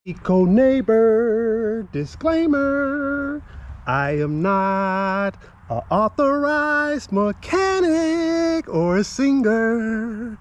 Eco neighbor disclaimer, I am not an authorized mechanic or a singer,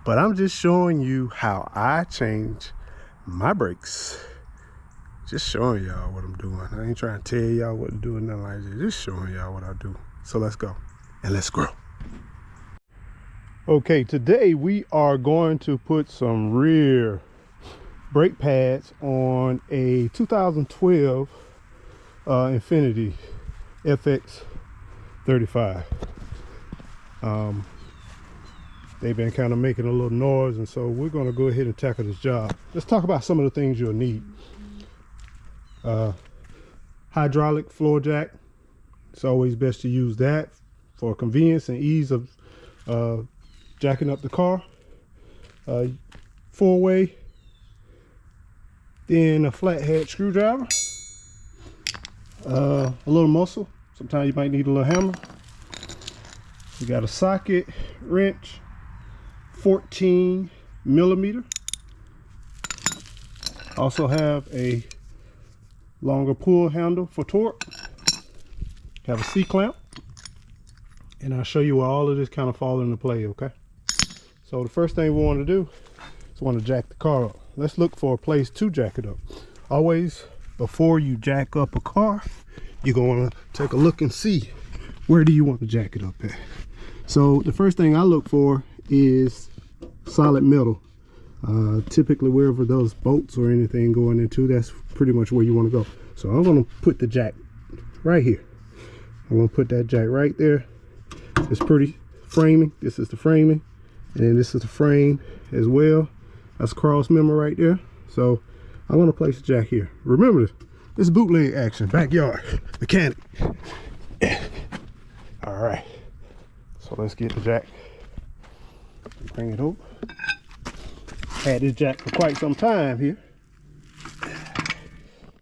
but I'm just showing you how I change my brakes. Just showing y'all what I'm doing. I ain't trying to tell y'all what to do or nothing like that. Just showing y'all what I do. So let's go and let's grow. Okay, today we are going to put some rear brake pads on a 2012 Infiniti FX35. They've been kind of making a little noise, and so we're going to go ahead and tackle this job. Let's talk about some of the things you'll need. Hydraulic floor jack. It's always best to use that for convenience and ease of jacking up the car. Four-way. Then a flathead screwdriver, a little muscle. Sometimes you might need a little hammer. We got a socket wrench, 14 millimeter. Also have a longer pull handle for torque. Have a C-clamp, and I'll show you where all of this kind of falls into play. Okay, so the first thing we want to do is want to jack the car up. Let's look for a place to jack it up. Always, before you jack up a car, you're going to take a look and see where do you want to jack it up at. So the first thing I look for is solid metal. Typically wherever those bolts or anything going into, that's pretty much where you want to go. So I'm going to put the jack right here. I'm going to put that jack right there. It's pretty framing. This is the framing, and then this is the frame as well. That's cross member right there. So I'm going to place the jack here. Remember, this is bootleg action, backyard mechanic. All right, so let's get the jack, bring it over. Had this jack for quite some time here.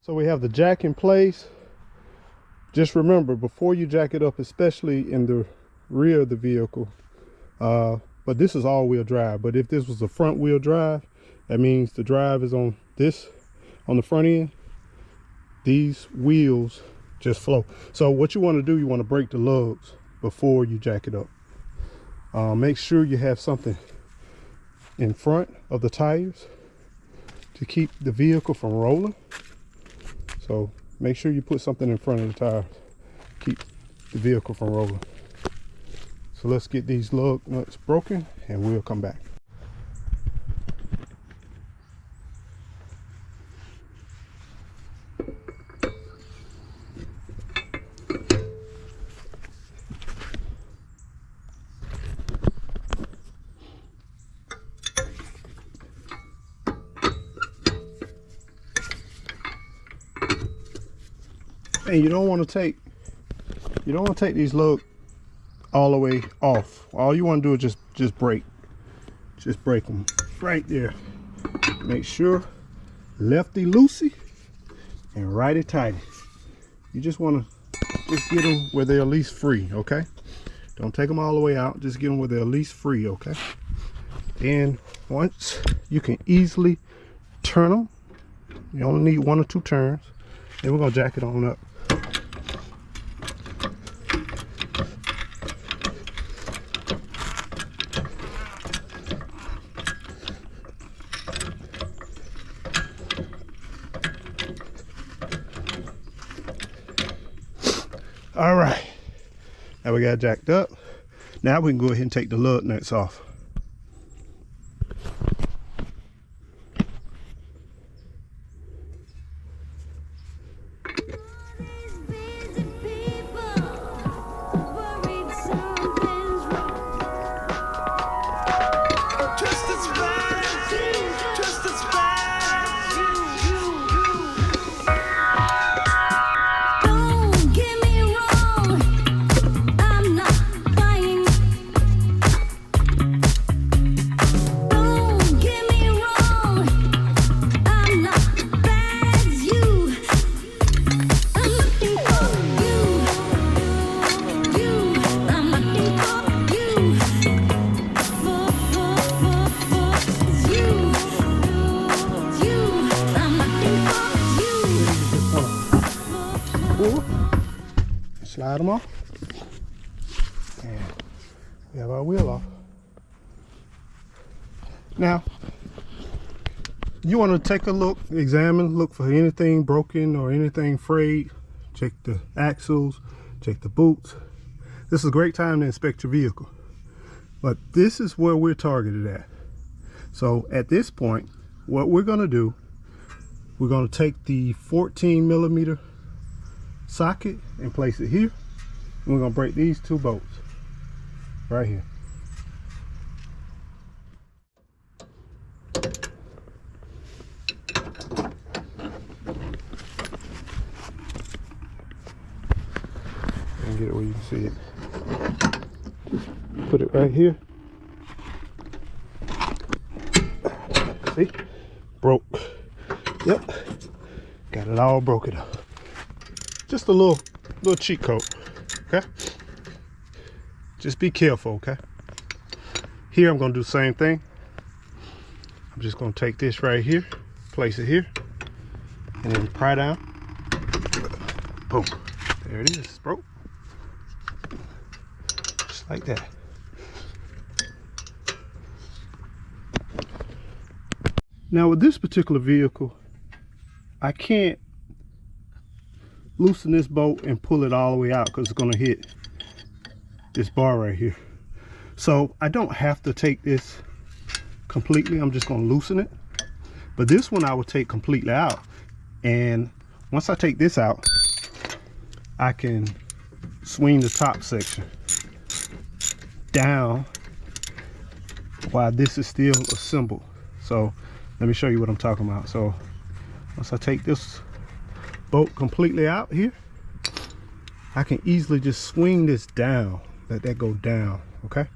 So we have the jack in place. Just remember, before you jack it up, especially in the rear of the vehicle, but this is all-wheel drive. But if this was a front-wheel drive, that means the drive is on this, on the front end. These wheels just flow. So what you want to do, you want to break the lugs before you jack it up. Make sure you have something in front of the tires to keep the vehicle from rolling. So make sure you put something in front of the tires, keep the vehicle from rolling. So let's get these lug nuts broken and we'll come back. And you don't want to take these lugs all the way off. All you want to do is just break them right there. Make sure lefty loosey and righty tighty. You just want to get them where they're at least free. Okay, don't take them all the way out, just get them where they're at least free. Okay, and once you can easily turn them, you only need 1 or 2 turns, then we're gonna jack it on up. All right, now we got it jacked up. Now we can go ahead and take the lug nuts off. slide them off, and we have our wheel off. Now, you want to take a look, examine, look for anything broken or anything frayed. Check the axles, check the boots. This is a great time to inspect your vehicle. But this is where we're targeted at. So at this point, what we're going to do, we're going to take the 14mm socket and place it here. And we're going to break these two bolts right here. And get it where you can see it. Put it right here. See? Broke. Yep. Got it all broken up. Just a little cheat code. Okay? Just be careful, okay? Here I'm gonna do the same thing. I'm just gonna take this right here, place it here, and then pry down. Boom. There it is. Broke. Just like that. Now with this particular vehicle, I can't loosen this bolt and pull it all the way out because it's going to hit this bar right here. So I don't have to take this completely. I'm just going to loosen it. But this one I will take completely out. And once I take this out, I can swing the top section down while this is still assembled. So let me show you what I'm talking about. So once I take this bolt completely out here, I can easily just swing this down, let that go down. Okay,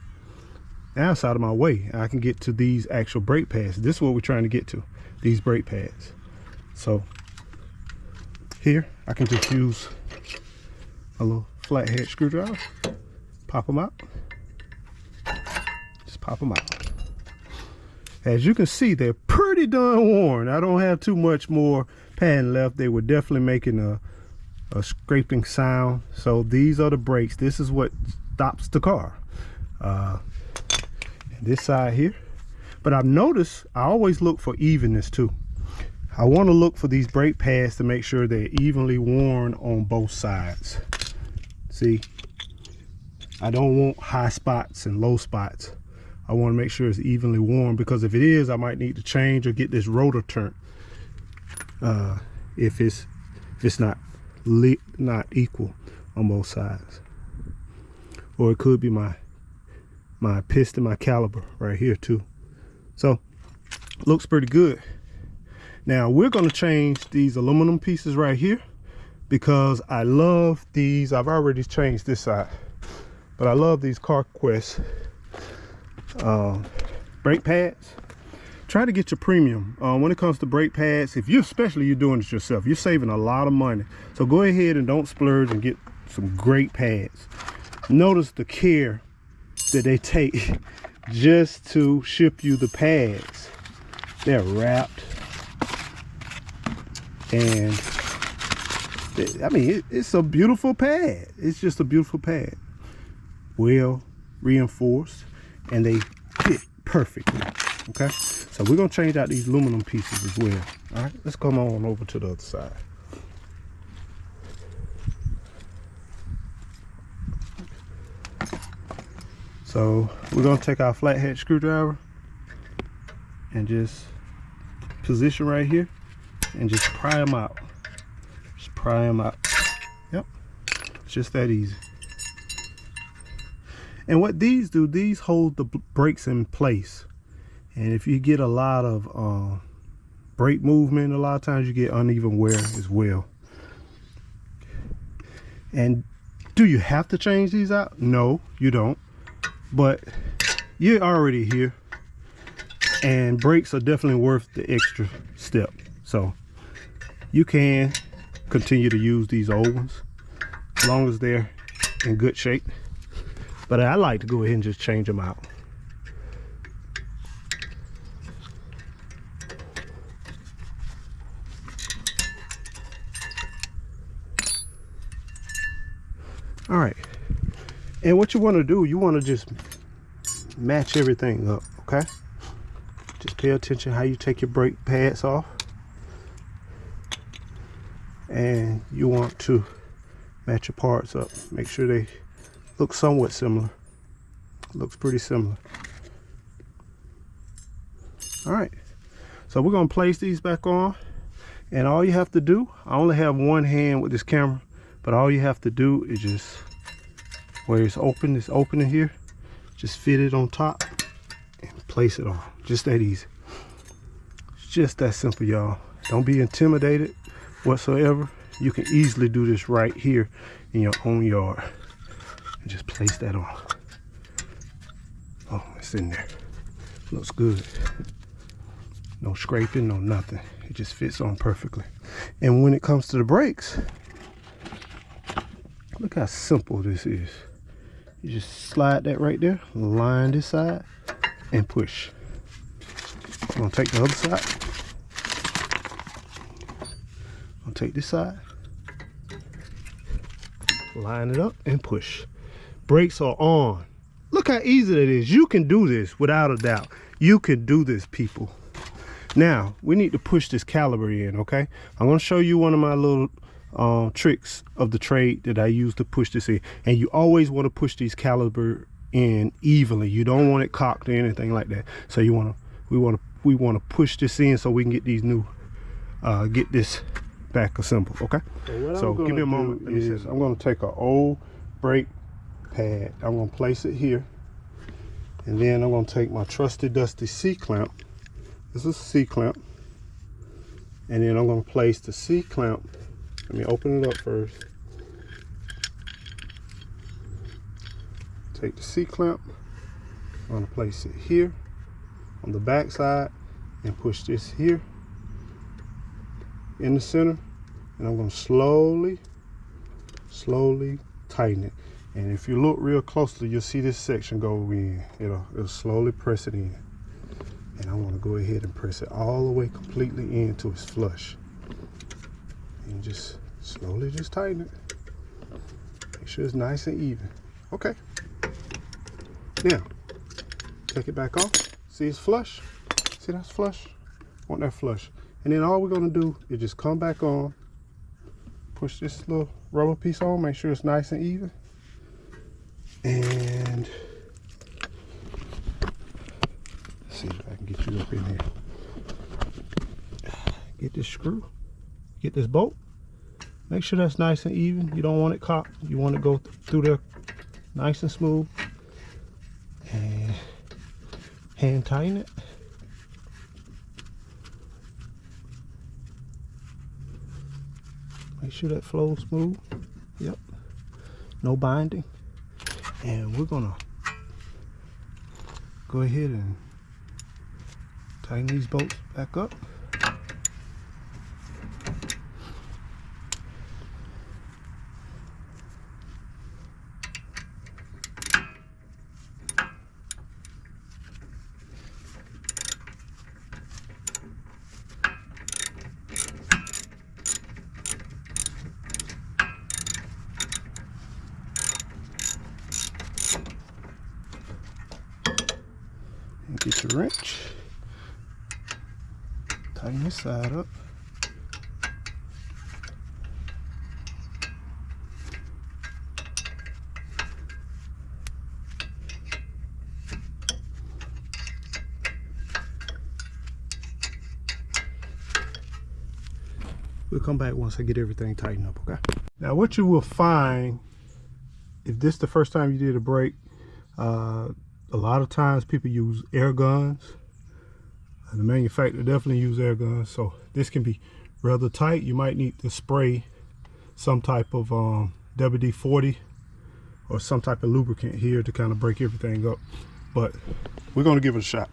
now it's out of my way. I can get to these actual brake pads. This is what we're trying to get to, these brake pads. So here I can just use a little flathead screwdriver, pop them out, just pop them out. As you can see, they're pretty darn worn. I don't have too much more padding left. They were definitely making a scraping sound. So these are the brakes. This is what stops the car. And this side here. But I've noticed I always look for evenness too. I want to look for these brake pads to make sure they're evenly worn on both sides. See, I don't want high spots and low spots. I want to make sure it's evenly worn, because if it is, I might need to change or get this rotor turned if it's not equal on both sides. Or it could be my piston, my caliper right here too. So looks pretty good. Now we're going to change these aluminum pieces right here, because I love these. I've already changed this side, but I love these CarQuest brake pads. Try to get your premium when it comes to brake pads. If you're doing it yourself, you're saving a lot of money. So go ahead and don't splurge and get some great pads. Notice the care that they take just to ship you the pads. They're wrapped, and I mean it's a beautiful pad. It's just a beautiful pad, well reinforced, and they fit perfectly. Okay, so we're gonna change out these aluminum pieces as well. All right, let's come on over to the other side. So we're gonna take our flathead screwdriver and just position right here and just pry them out. Just pry them out. Yep, it's just that easy. And what these do, these hold the brakes in place. And if you get a lot of brake movement, a lot of times you get uneven wear as well. And do you have to change these out? No, you don't. But you're already here, and brakes are definitely worth the extra step. So you can continue to use these old ones as long as they're in good shape. But I like to go ahead and just change them out. All right, and what you want to do, you want to just match everything up, okay? Just pay attention how you take your brake pads off, and you want to match your parts up. Make sure they look somewhat similar. Looks pretty similar. All right, so we're gonna place these back on, and all you have to do, I only have one hand with this camera, but all you have to do is just, where it's open in here, just fit it on top and place it on. Just that easy. It's just that simple, y'all. Don't be intimidated whatsoever. You can easily do this right here in your own yard. And just place that on. Oh, it's in there. Looks good. No scraping, no nothing. It just fits on perfectly. And when it comes to the brakes, look how simple this is. You just slide that right there, line this side, and push. I'm gonna take the other side. I'll take this side, line it up, and push. Brakes are on. Look how easy that is. You can do this without a doubt. You can do this, people. Now, we need to push this caliper in, okay? I'm gonna show you one of my little tricks of the trade that I use to push this in. And you always want to push these caliper in evenly. You don't want it cocked or anything like that. So we want to push this in so we can get these new get this back assembled, okay? So give me a moment. I'm going to take an old brake pad. I'm going to place it here, and then I'm going to take my trusty dusty C-clamp. This is a C-clamp, and then I'm going to place the C-clamp. Let me open it up first. Take the C-clamp. I'm going to place it here on the back side and push this here in the center, and I'm going to slowly tighten it. And if you look real closely, you'll see this section go in. It'll slowly press it in, and I want to go ahead and press it all the way completely in till it's flush, and just slowly just tighten it. Make sure it's nice and even. Okay, now take it back off. See, it's flush. See, that's flush. Want that flush. And then all we're going to do is just come back on, push this little rubber piece on, make sure it's nice and even, and let's see if I can get you up in here. Get this screw, get this bolt, make sure that's nice and even. You don't want it cocked. You want to go through there nice and smooth, and hand tighten it. Make sure that flows smooth. Yep. No binding. And we're gonna go ahead and tighten these bolts back up. Get your wrench, tighten this side up. We'll come back once I get everything tightened up, okay? Now what you will find, if this is the first time you did a brake, a lot of times people use air guns. The manufacturer definitely use air guns, so this can be rather tight. You might need to spray some type of WD-40 or some type of lubricant here to kind of break everything up, but we're going to give it a shot.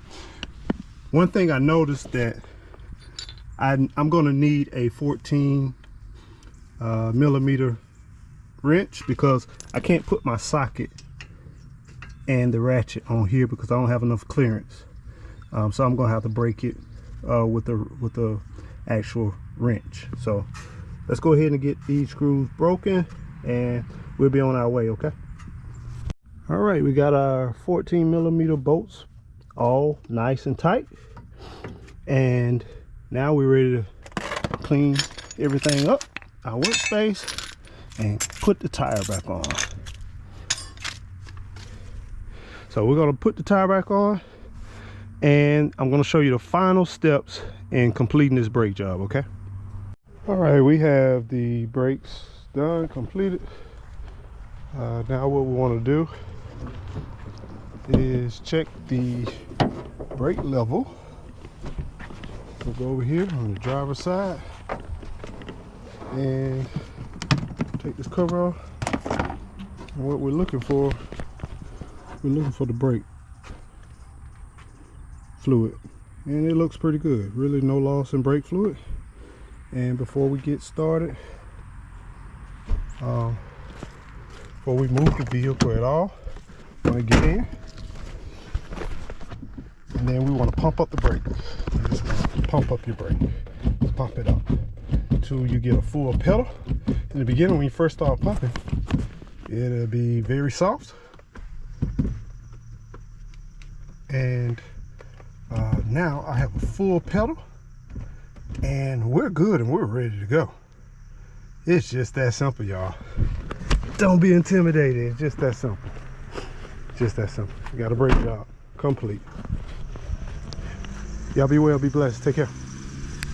One thing I noticed that I'm going to need a 14 millimeter wrench, because I can't put my socket and the ratchet on here because I don't have enough clearance. So I'm gonna have to break it with the actual wrench. So let's go ahead and get these screws broken, and we'll be on our way, okay? All right, we got our 14mm bolts all nice and tight, and now we're ready to clean everything up, our workspace, and put the tire back on. So we're going to put the tire back on, and I'm going to show you the final steps in completing this brake job, okay? All right, we have the brakes done, completed. Now what we want to do is check the brake level. We'll go over here on the driver's side and take this cover off. And what we're looking for the brake fluid, and it looks pretty good. Really no loss in brake fluid. And before we get started, before we move the vehicle at all, we want to get in, and then we want to pump up the brake. Just pump up your brake. Pump it up until you get a full pedal. In the beginning, when you first start pumping, it'll be very soft, and now I have a full pedal, and we're good and we're ready to go. It's just that simple, y'all. Don't be intimidated. It's just that simple. Just that simple. You got a brake job complete. Y'all be well, be blessed. Take care.